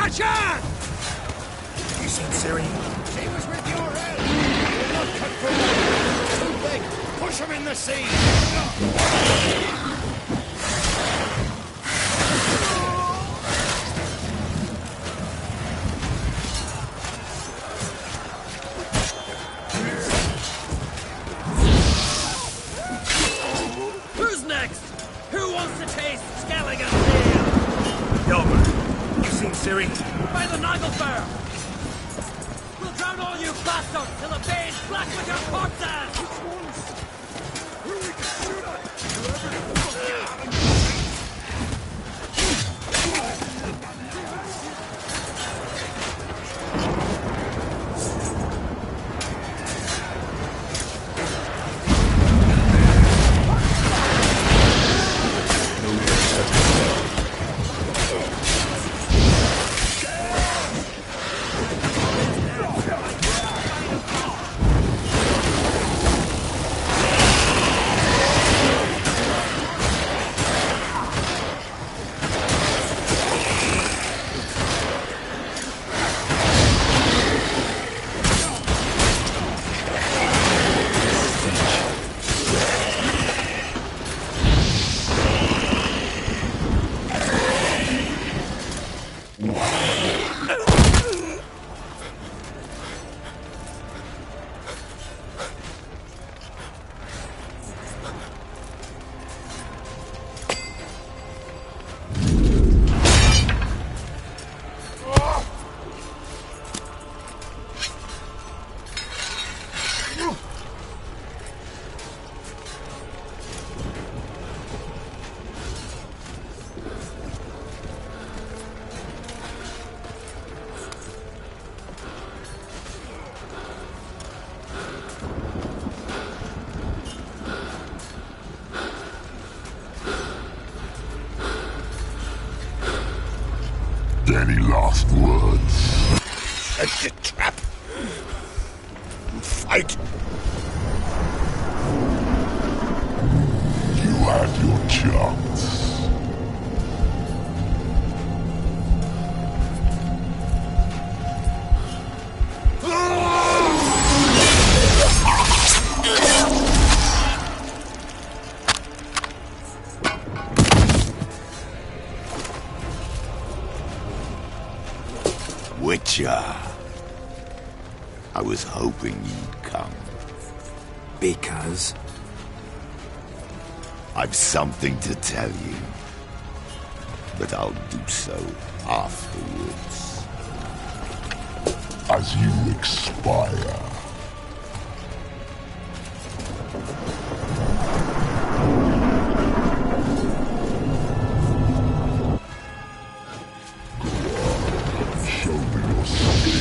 Watch out! You seen Siri? She was with your head. You're not cut for that. Too big. Push him in the sea. Who's next? Who wants to taste Skelligan's tail? Delver, you seen Siri? By the Nagelfur! We'll drown all you bastards till the bay's black with your corpses! Any last words? Set the trap. Fight. You had your chance. Witcher. I was hoping you'd come. Because? I've something to tell you. But I'll do so afterwards. As you expire. Show me your skills.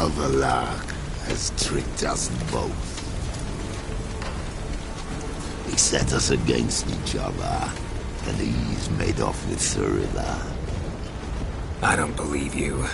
Avalok has tricked us both. He set us against each other, and he's made off with Cyrilla. I don't believe you.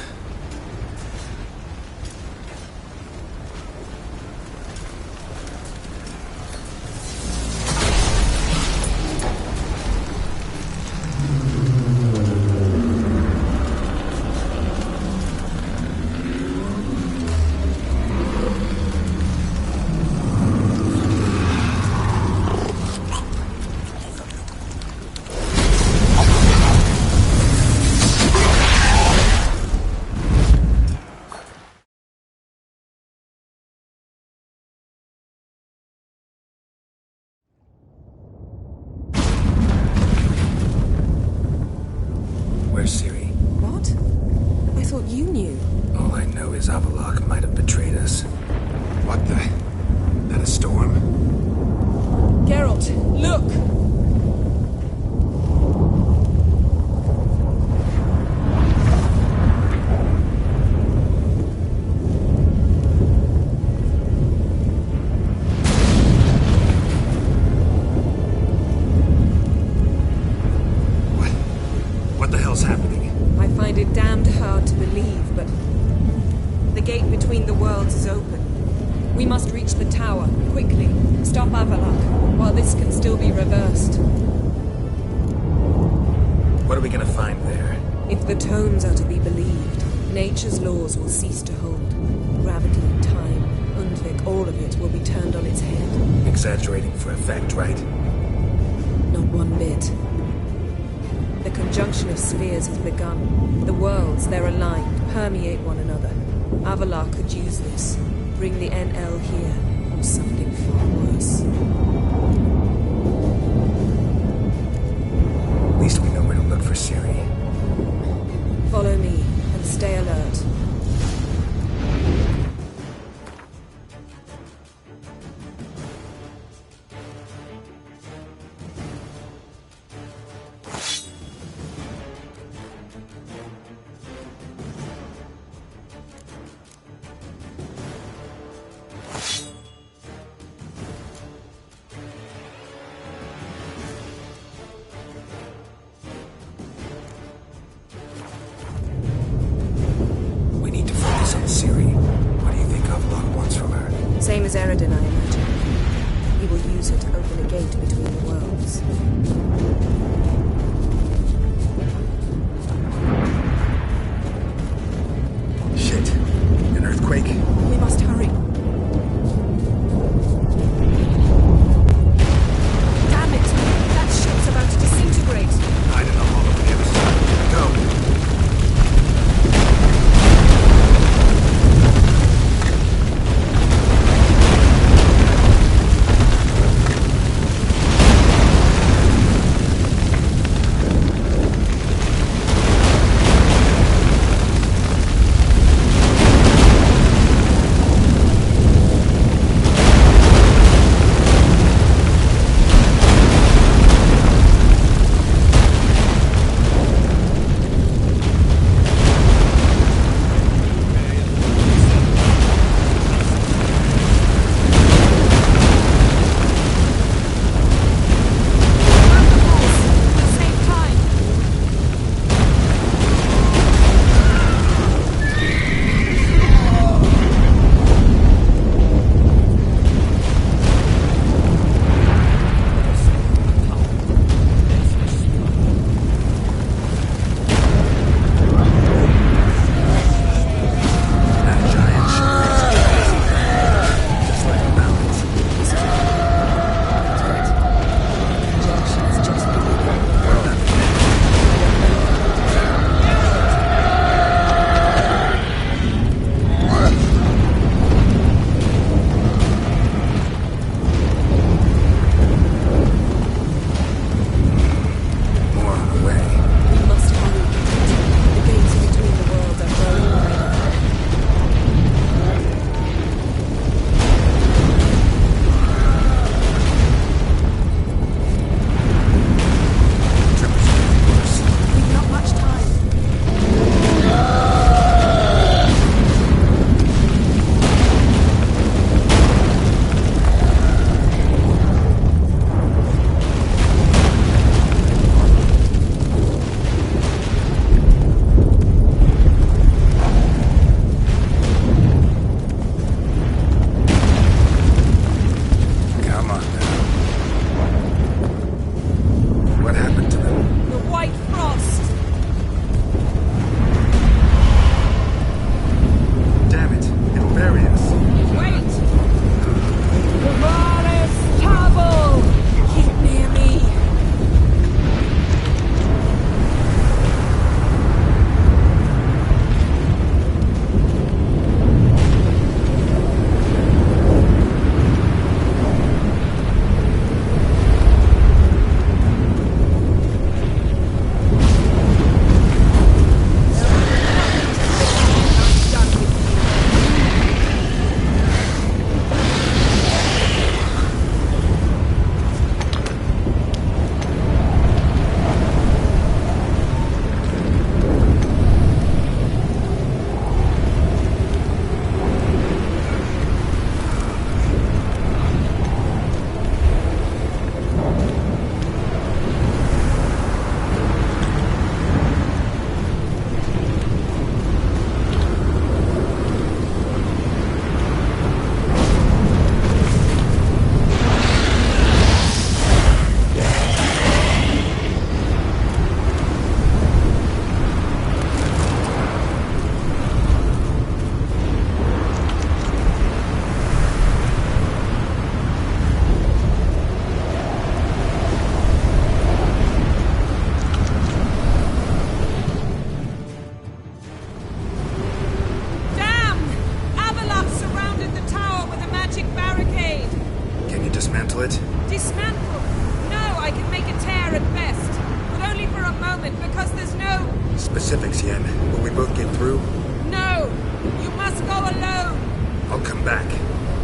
Where's Ciri? What? I thought you knew. All I know is Avalok might have betrayed us. What the? That a storm? Geralt, look! What the hell's happening? I find it damned hard to believe, but the gate between the worlds is open. We must reach the tower, quickly. Stop Avalok, while this can still be reversed. What are we gonna find there? If the tomes are to be believed, nature's laws will cease to hold. Gravity, time, Undvik, all of it will be turned on its head. Exaggerating for effect, right? Not one bit. The conjunction of spheres has begun. The worlds, they're aligned, permeate one another. Avalok could use this. Bring the NL here, or something far worse. At least we know where to look for Ciri. Follow me, and stay alert. We need to focus on Ciri. What do you think Avalok wants from her? Same as Eredin, I imagine. He will use her to open a gate between the worlds. Shit. An earthquake? We must hurry. Damn it! That ship's about to disintegrate. Hide in the hollow on the other side. Go!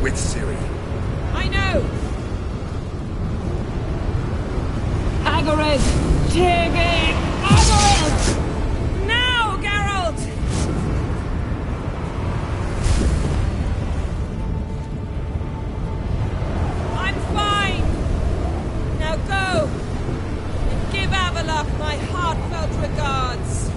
with Ciri. I know! Agares! Tiggy! Agares! Now, Geralt! I'm fine! Now go! And give Avalok my heartfelt regards!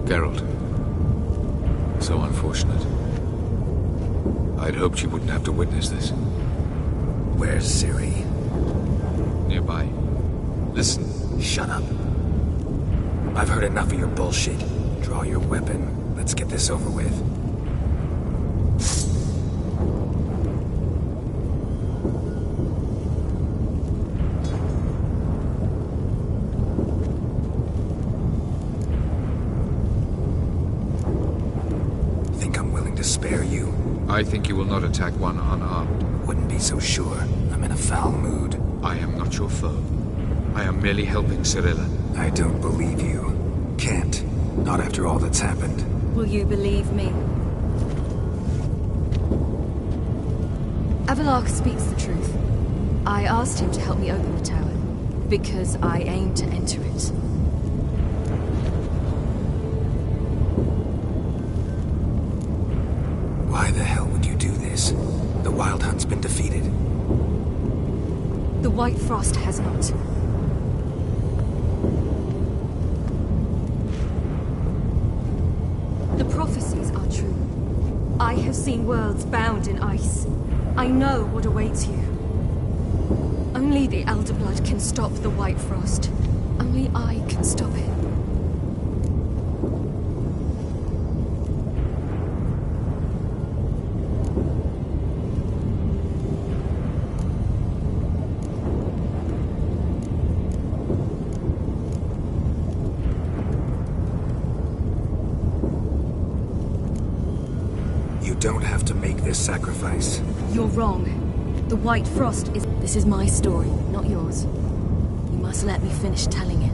Geralt. So unfortunate. I'd hoped you wouldn't have to witness this. Where's Ciri? Nearby. Listen. Shut up. I've heard enough of your bullshit. Draw your weapon. Let's get this over with. Think I'm willing to spare you? I think you will not attack one unarmed. Wouldn't be so sure. I'm in a foul mood. I am not your foe. I am merely helping Cirilla. I don't believe you. Can't. Not after all that's happened. Will you believe me? Avalok speaks the truth. I asked him to help me open the tower, because I aim to enter it. Why the hell would you do this? The Wild Hunt's been defeated. The White Frost has not. The prophecies are true. I have seen worlds bound in ice. I know what awaits you. Only the Elder Blood can stop the White Frost. Only I can stop it. You don't have to make this sacrifice. You're wrong. The White Frost is... This is my story, not yours. You must let me finish telling it.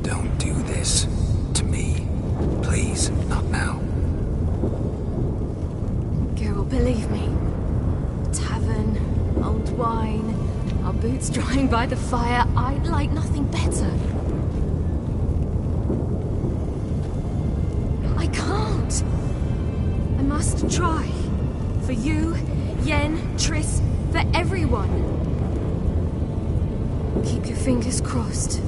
Don't do this. To me. Please, not now. Geralt, believe me. Tavern, old wine, our boots drying by the fire. I'd like nothing better. I can't. I must try. For you, Yen, Triss, for everyone. Keep your fingers crossed.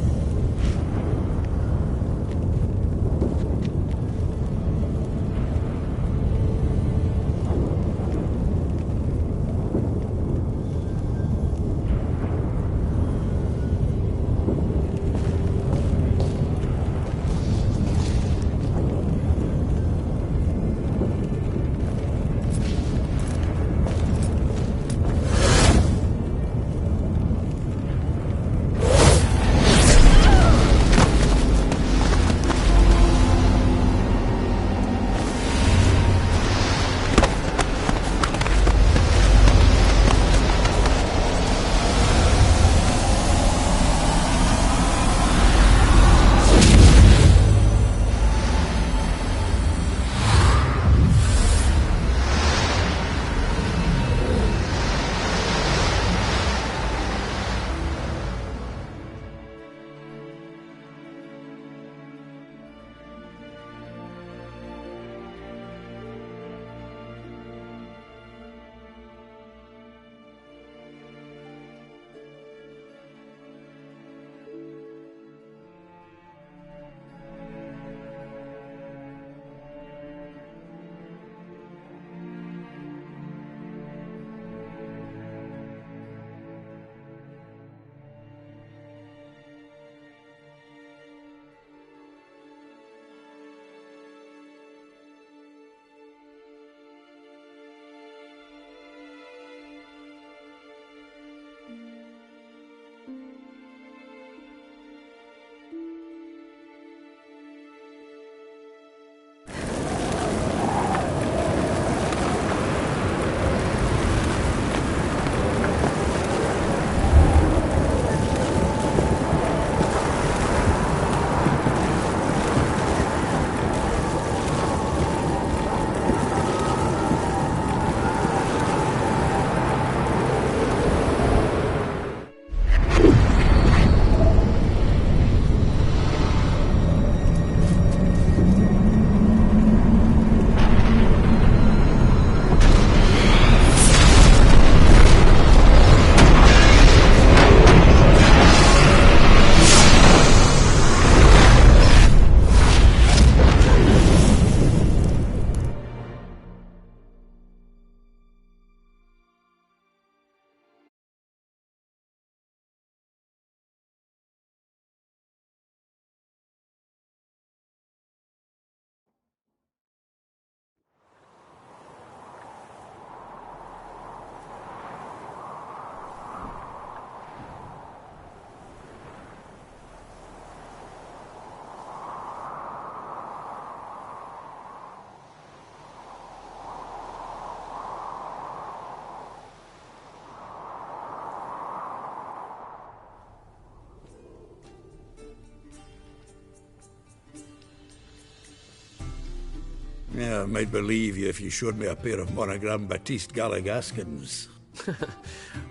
Yeah, I might believe you if you showed me a pair of Monogram Batiste Galligaskins.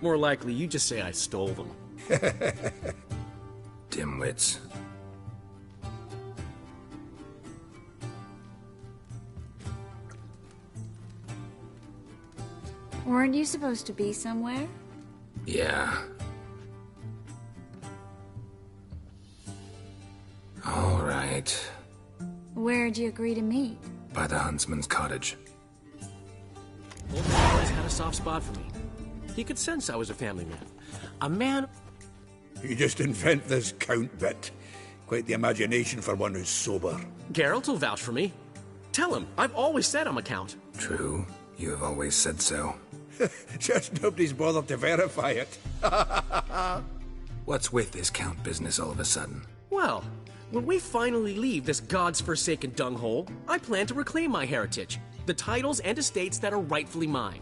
More likely, you just say I stole them. Dimwits. Weren't you supposed to be somewhere? Yeah. All right. Where'd you agree to meet? By the huntsman's cottage. Old man always had a soft spot for me. He could sense I was a family man. A man... You just invent this count bit. Quite the imagination for one who's sober. Geralt will vouch for me. Tell him, I've always said I'm a count. True. You have always said so. Just nobody's bothered to verify it. What's with this count business all of a sudden? Well, when we finally leave this god's forsaken dunghole, I plan to reclaim my heritage. The titles and estates that are rightfully mine.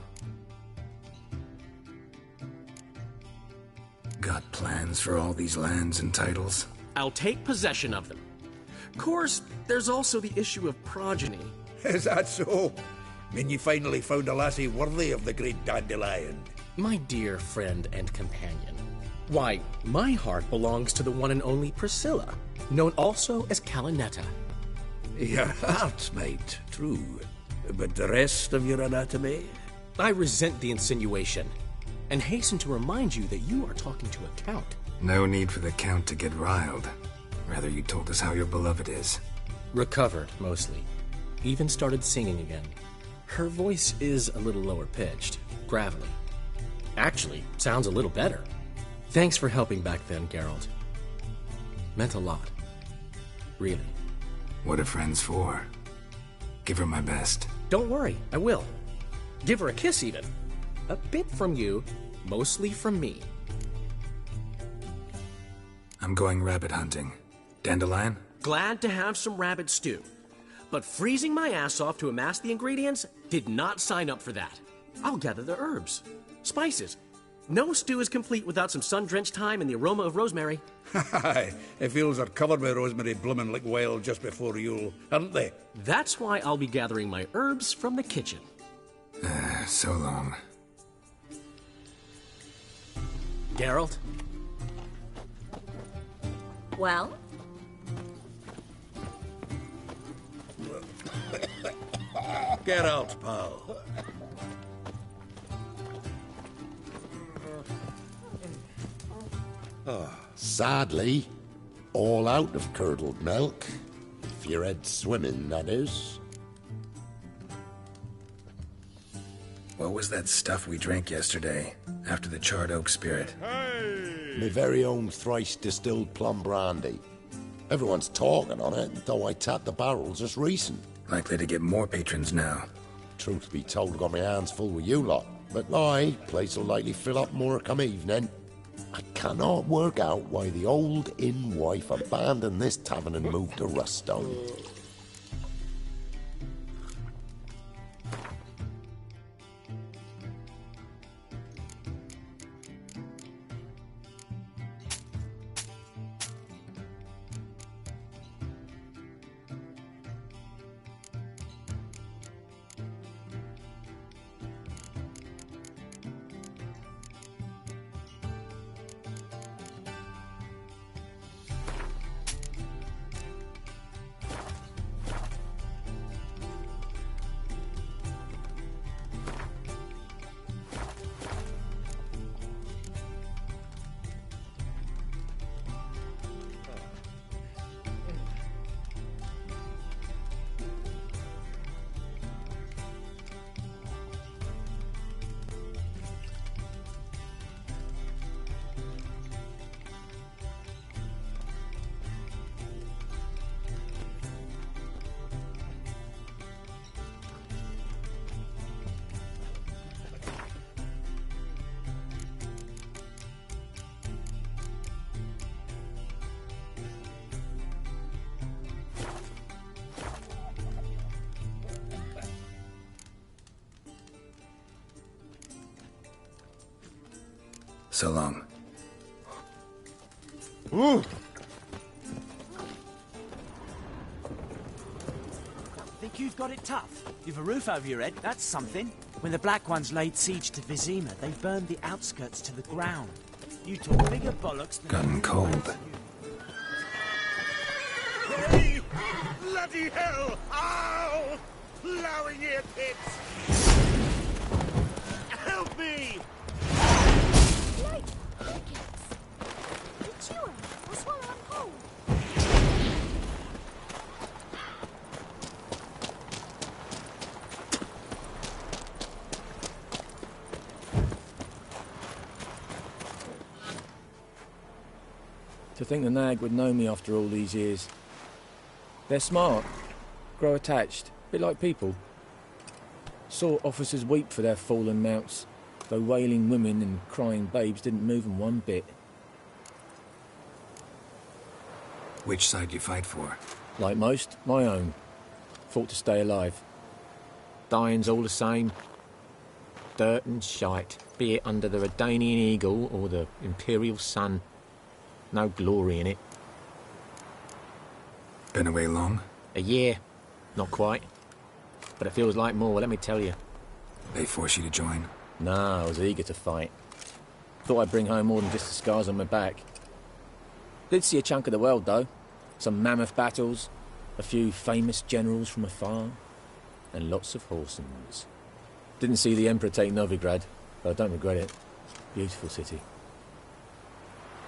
Got plans for all these lands and titles? I'll take possession of them. Of course, there's also the issue of progeny. Is that so? Mean you finally found a lassie worthy of the great dandelion? My dear friend and companion. Why, my heart belongs to the one and only Priscilla, known also as Calinetta. Your heart, mate, true. But the rest of your anatomy? I resent the insinuation, and hasten to remind you that you are talking to a count. No need for the count to get riled. Rather, you told us how your beloved is. Recovered, mostly. Even started singing again. Her voice is a little lower pitched, gravelly. Actually, sounds a little better. Thanks for helping back then, Geralt. Meant a lot. Really. What are friends for? Give her my best. Don't worry, I will. Give her a kiss, even. A bit from you, mostly from me. I'm going rabbit hunting. Dandelion? Glad to have some rabbit stew. But freezing my ass off to amass the ingredients did not sign up for that. I'll gather the herbs, spices. No stew is complete without some sun-drenched thyme and the aroma of rosemary. Aye, the fields are covered with rosemary blooming like wild just before Yule, aren't they? That's why I'll be gathering my herbs from the kitchen. So long. Geralt? Well? Get out, pal. Sadly, all out of curdled milk. If you're head swimming, that is. What was that stuff we drank yesterday, after the charred oak spirit? My very own thrice distilled plum brandy. Everyone's talking on it, though I tapped the barrel just recent. Likely to get more patrons now. Truth be told, got my hands full with you lot. But aye, place will likely fill up more come evening. I cannot work out why the old inn wife abandoned this tavern and moved to Ruststone. So long. Ooh. Think you've got it tough? You've a roof over your head, that's something. When the Black Ones laid siege to Vizima, they burned the outskirts to the ground. You took bigger bollocks than... Gotten cold. Hey! Bloody hell! Ow! Plowing ear pits! Help me! Like crickets. You chewing or swallowing whole? To think the nag would know me after all these years. They're smart, grow attached, a bit like people. Saw officers weep for their fallen mounts, though wailing women and crying babes didn't move them one bit. Which side you fight for? Like most, my own. Fought to stay alive. Dying's all the same. Dirt and shite, be it under the Redanian eagle or the Imperial sun. No glory in it. Been away long? A year. Not quite. But it feels like more, let me tell you. They force you to join? Nah, I was eager to fight. Thought I'd bring home more than just the scars on my back. Did see a chunk of the world, though. Some mammoth battles, a few famous generals from afar, and lots of horsens. Didn't see the Emperor take Novigrad, but I don't regret it. Beautiful city.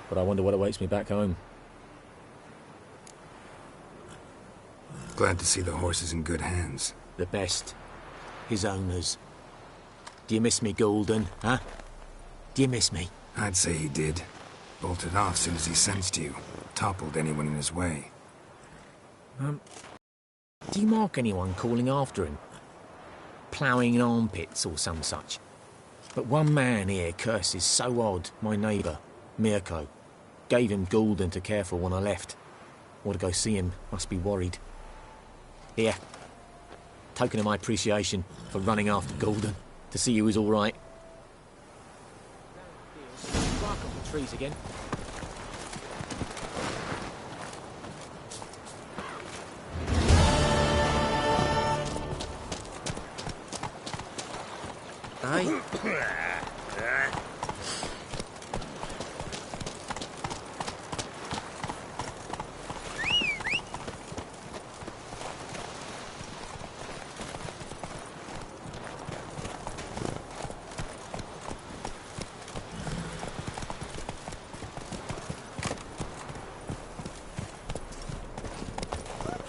But I wonder what awaits me back home. Glad to see the horse is in good hands. The best. His owners. Do you miss me, Golden, huh? Do you miss me? I'd say he did. Bolted off soon as he sensed you. Toppled anyone in his way. Do you mark anyone calling after him? Ploughing in armpits or some such? But one man here curses so odd, my neighbour, Mirko. Gave him Golden to care for when I left. Or to go see him, must be worried. Here. Token of my appreciation for running after Golden, to see he was all right. Bark off the trees again. Aye.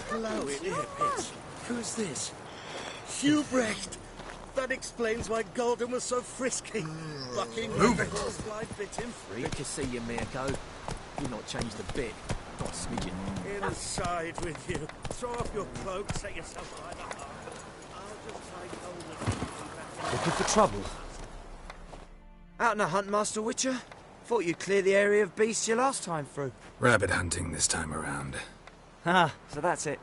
Plowing ear pits. Who's this? Hubrecht! That explains why Golden was so frisky. Fucking Move it. Horsefly bit him free. Good to see you, Mirko. You've not changed a bit. Not a smidgen. Inside with you. Throw off your cloak, set yourself by the heart. I'll just try Golden. Looking for trouble? Out on a hunt, Master Witcher? Thought you'd clear the area of beasts your last time through. Rabbit hunting this time around. Ah, so that's it.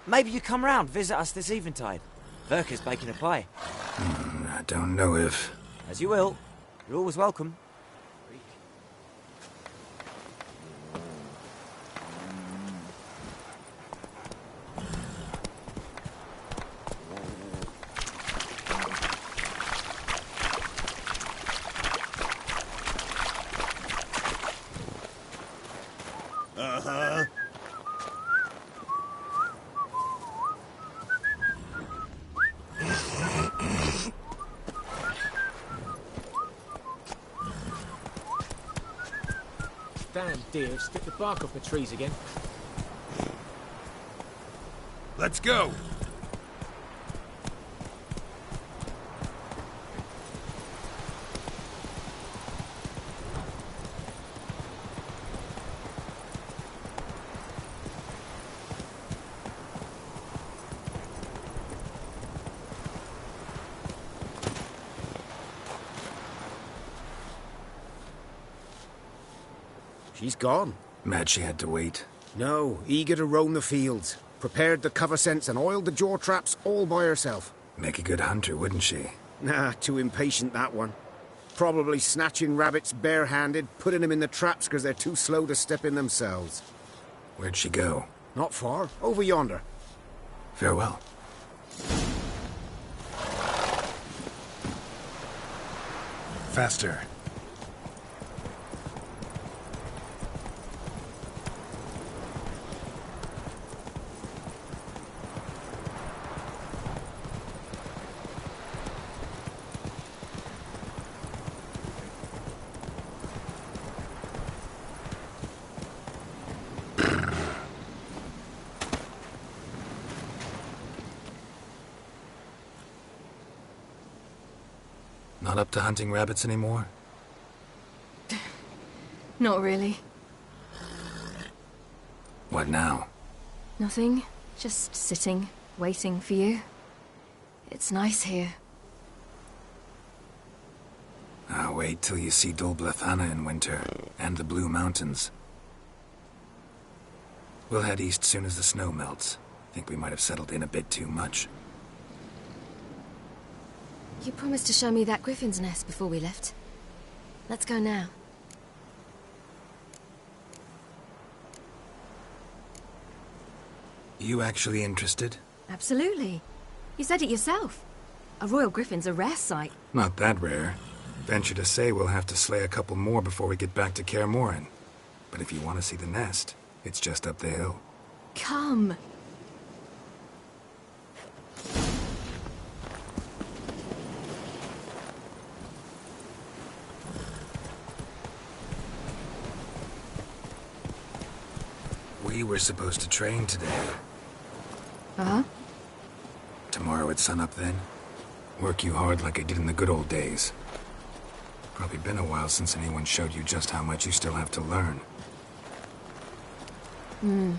Maybe you come round, visit us this eventide. Verka's baking a pie. I don't know if... As you will. You're always welcome. Uh-huh. Damn deer, stick the bark off the trees again. Let's go! She's gone. Mad she had to wait. No, eager to roam the fields. Prepared the cover scents and oiled the jaw traps all by herself. Make a good hunter, wouldn't she? Nah, too impatient, that one. Probably snatching rabbits barehanded, putting them in the traps because they're too slow to step in themselves. Where'd she go? Not far. Over yonder. Farewell. Faster. Not up to hunting rabbits anymore? Not really. What now? Nothing. Just sitting, waiting for you. It's nice here. I'll wait till you see Dol Blethana in winter, and the Blue Mountains. We'll head east soon as the snow melts. Think we might have settled in a bit too much. You promised to show me that griffin's nest before we left. Let's go now. You actually interested? Absolutely. You said it yourself. A royal griffin's a rare sight. Not that rare. Venture to say we'll have to slay a couple more before we get back to Kaer Morhen. But if you want to see the nest, it's just up the hill. Come. We were supposed to train today. Uh-huh. Tomorrow at sunup then? Work you hard like I did in the good old days. Probably been a while since anyone showed you just how much you still have to learn. Hmm?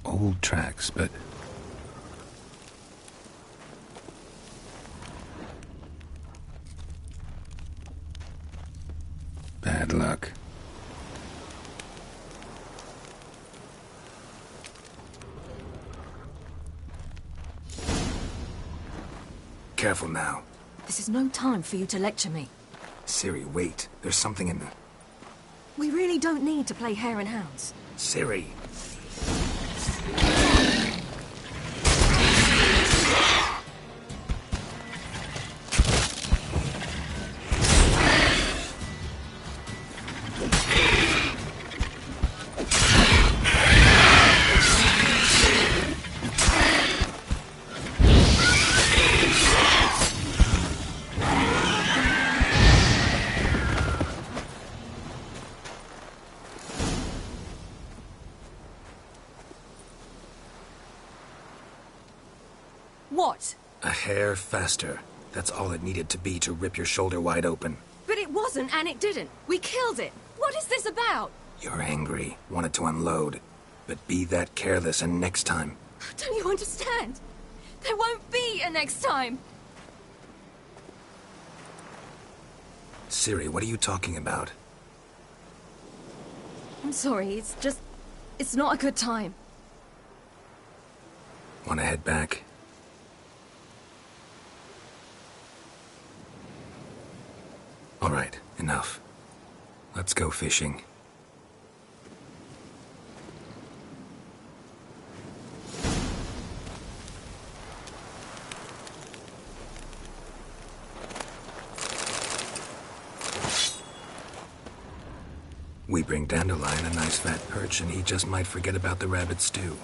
Old tracks, but... bad luck. Careful now. This is no time for you to lecture me. Ciri, wait. There's something in the... We really don't need to play hare and hounds. Ciri! What? A hair faster. That's all it needed to be to rip your shoulder wide open. But it wasn't, and it didn't. We killed it. What is this about? You're angry, wanted to unload. But be that careless and next time. Don't you understand? There won't be a next time. Ciri, what are you talking about? I'm sorry, it's not a good time. Want to head back? All right, enough. Let's go fishing. We bring Dandelion a nice fat perch, and he just might forget about the rabbit stew.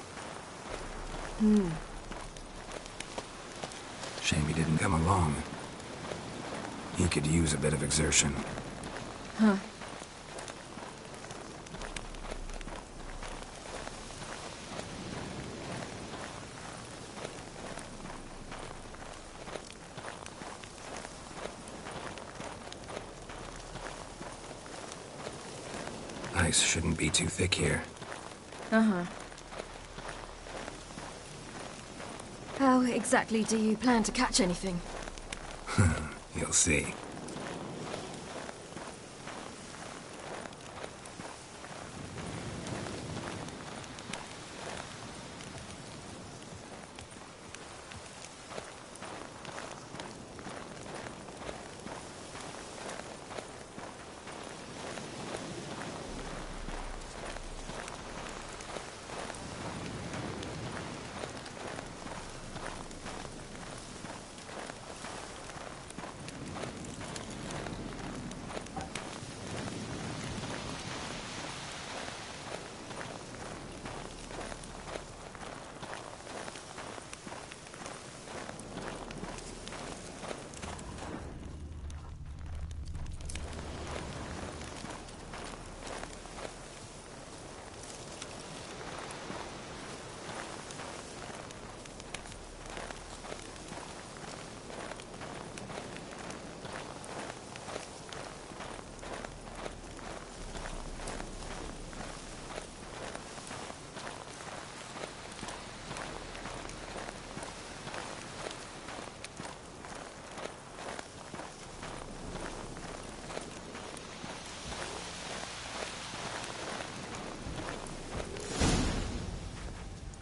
Shame he didn't come along. He could use a bit of exertion. Huh. Ice shouldn't be too thick here. Uh-huh. How exactly do you plan to catch anything? You'll see.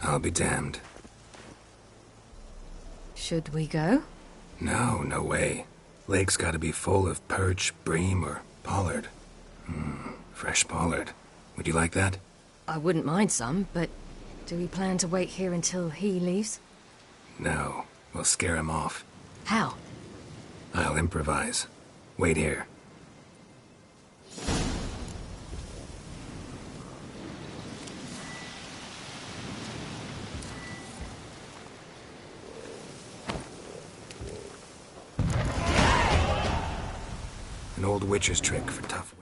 I'll be damned. Should we go? No, no way. Lake's gotta be full of perch, bream, or pollard. Fresh pollard. Would you like that? I wouldn't mind some, but do we plan to wait here until he leaves? No. We'll scare him off. How? I'll improvise. Wait here. An old witcher's trick for tough.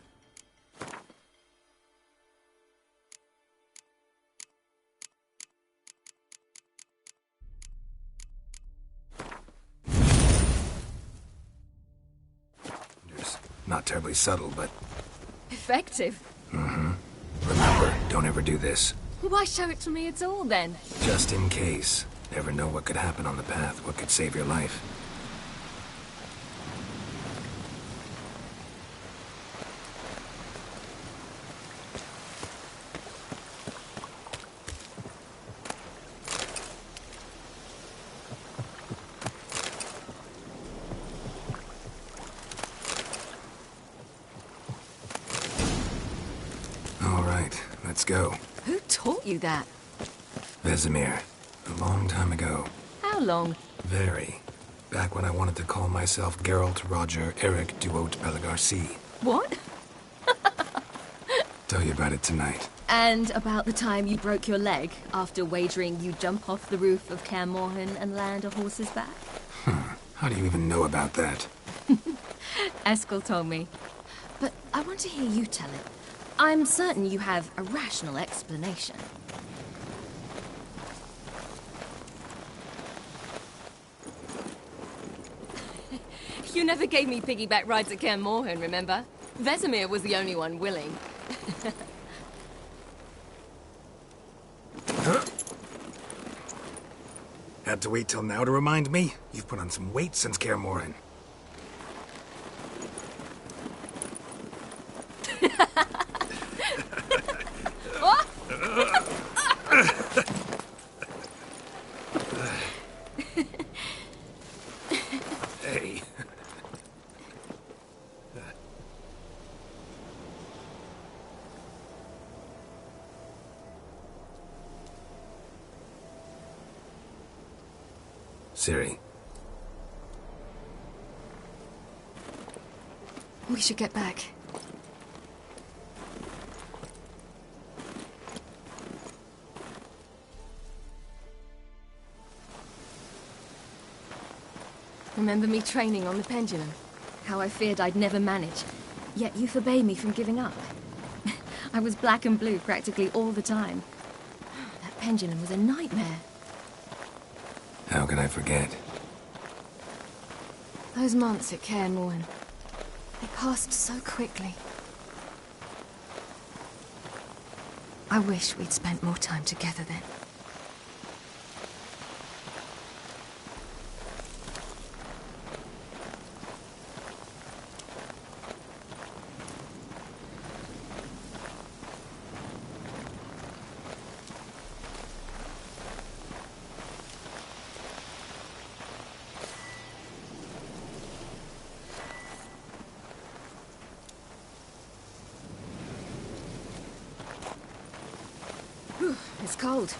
Not terribly subtle, but... Effective. Remember, don't ever do this. Why show it to me at all, then? Just in case. Never know what could happen on the path, what could save your life. All right, let's go. Who taught you that? Vesemir. A long time ago. How long? Very. Back when I wanted to call myself Geralt Roger Eric Duot Bellegarcie. What? Tell you about it tonight. And about the time you broke your leg after wagering you jump off the roof of Kaer Morhen and land a horse's back? How do you even know about that? Eskel told me. But I want to hear you tell it. I'm certain you have a rational explanation. You never gave me piggyback rides at Kaer Morhen, remember? Vesemir was the only one willing. Had to wait till now to remind me? You've put on some weight since Kaer Morhen. Hey. Ciri. We should get back. Remember me training on the pendulum? How I feared I'd never manage. Yet you forbade me from giving up. I was black and blue practically all the time. That pendulum was a nightmare. How could I forget? Those months at Cairn Morn, they passed so quickly. I wish we'd spent more time together then. It's cold.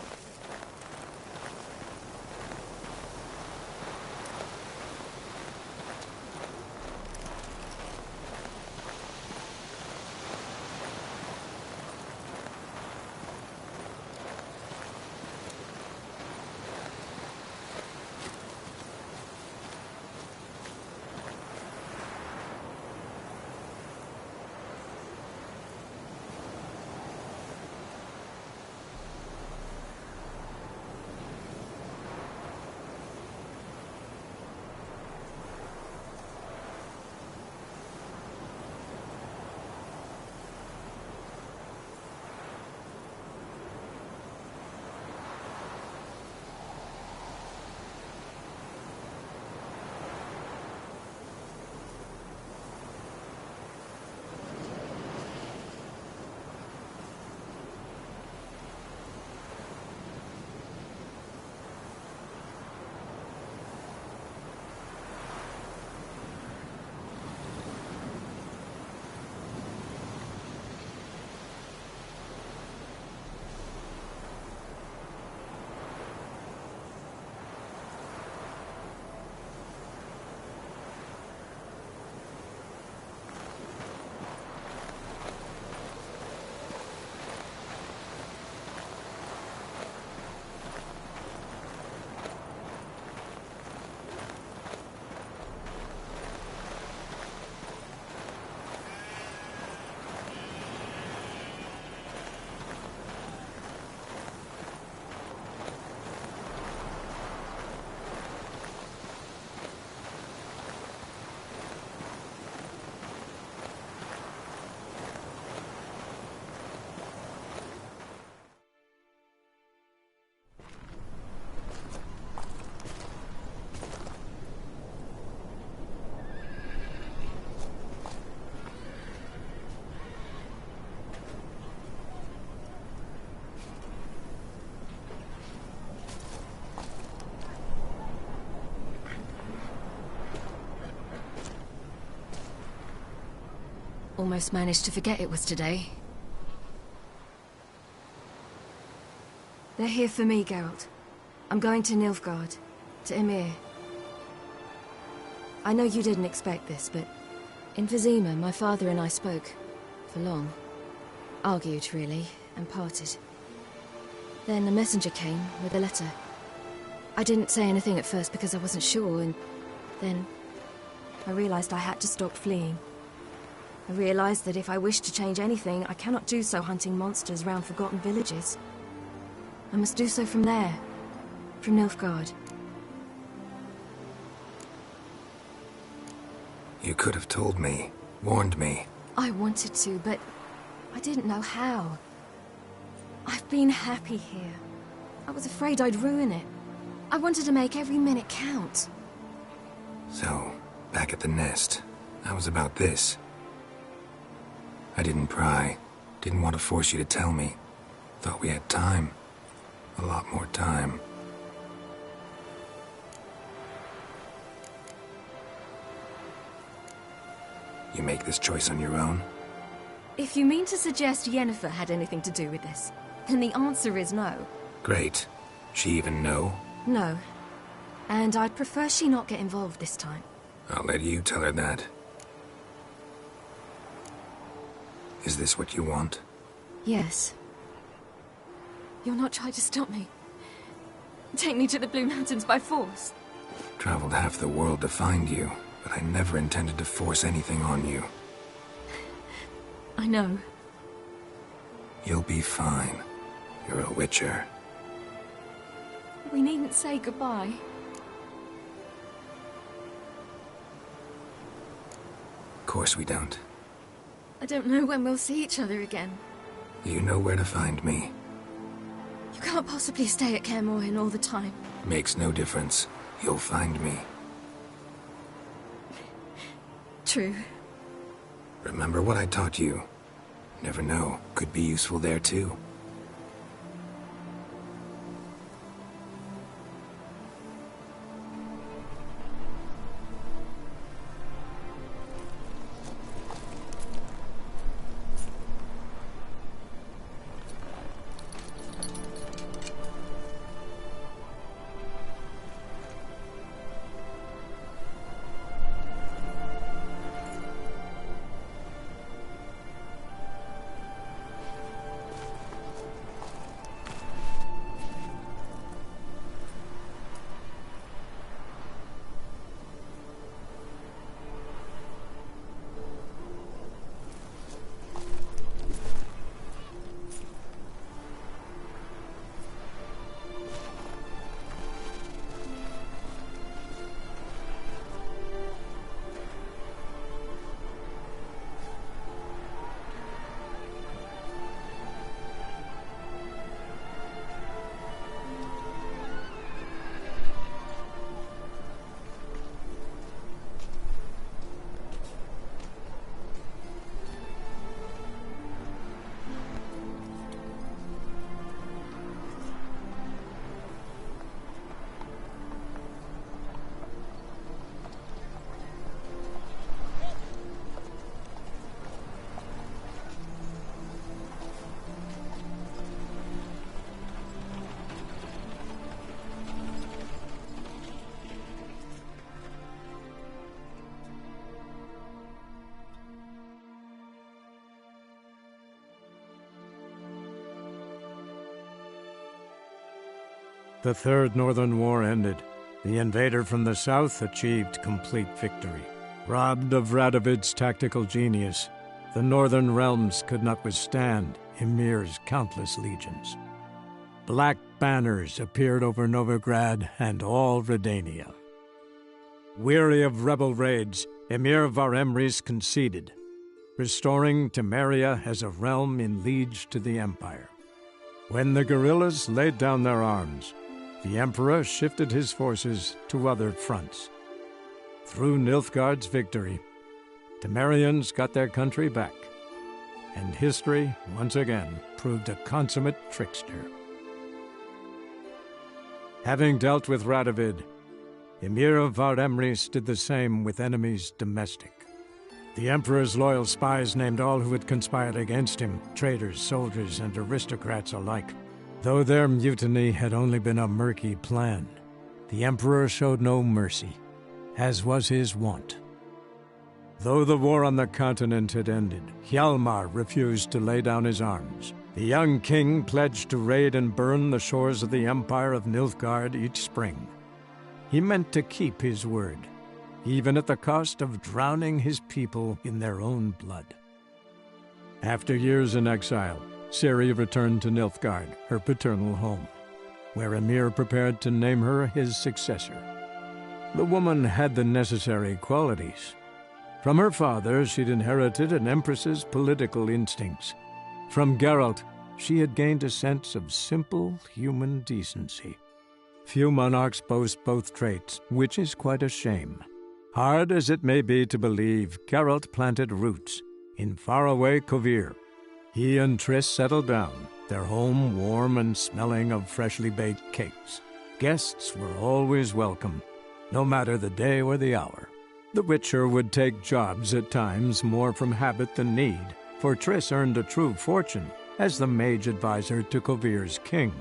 Almost managed to forget it was today. They're here for me, Geralt. I'm going to Nilfgaard, to Emir. I know you didn't expect this, but in Vizima, my father and I spoke. For long. Argued, really, and parted. Then a messenger came with a letter. I didn't say anything at first because I wasn't sure, and then I realized I had to stop fleeing. I realized that if I wish to change anything, I cannot do so hunting monsters round forgotten villages. I must do so from there, from Nilfgaard. You could have told me, warned me. I wanted to, but I didn't know how. I've been happy here. I was afraid I'd ruin it. I wanted to make every minute count. So, back at the nest, I was about this. I didn't pry. Didn't want to force you to tell me. Thought we had time. A lot more time. You make this choice on your own? If you mean to suggest Yennefer had anything to do with this, then the answer is no. Great. She even know? No. And I'd prefer she not get involved this time. I'll let you tell her that. Is this what you want? Yes. You'll not try to stop me. Take me to the Blue Mountains by force. Traveled half the world to find you, but I never intended to force anything on you. I know. You'll be fine. You're a Witcher. We needn't say goodbye. Of course we don't. I don't know when we'll see each other again. You know where to find me. You can't possibly stay at Kaer Morhen all the time. Makes no difference. You'll find me. True. Remember what I taught you. Never know. Could be useful there too. The Third Northern War ended. The invader from the south achieved complete victory. Robbed of Radovid's tactical genius, the northern realms could not withstand Ymir's countless legions. Black banners appeared over Novigrad and all Redania. Weary of rebel raids, Ymir Varemrys conceded, restoring Temeria as a realm in liege to the Empire. When the guerrillas laid down their arms, the Emperor shifted his forces to other fronts. Through Nilfgaard's victory, Temerians got their country back, and history once again proved a consummate trickster. Having dealt with Radovid, Ymir of Varemrys did the same with enemies domestic. The Emperor's loyal spies named all who had conspired against him, traitors, soldiers, and aristocrats alike. Though their mutiny had only been a murky plan, the Emperor showed no mercy, as was his wont. Though the war on the continent had ended, Hjalmar refused to lay down his arms. The young king pledged to raid and burn the shores of the Empire of Nilfgaard each spring. He meant to keep his word, even at the cost of drowning his people in their own blood. After years in exile, Ciri returned to Nilfgaard, her paternal home, where Ymir prepared to name her his successor. The woman had the necessary qualities. From her father, she'd inherited an empress's political instincts. From Geralt, she had gained a sense of simple human decency. Few monarchs boast both traits, which is quite a shame. Hard as it may be to believe, Geralt planted roots in faraway Kovir. He and Triss settled down, their home warm and smelling of freshly baked cakes. Guests were always welcome, no matter the day or the hour. The Witcher would take jobs at times more from habit than need, for Triss earned a true fortune as the mage advisor to Kovir's king.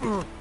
Ugh.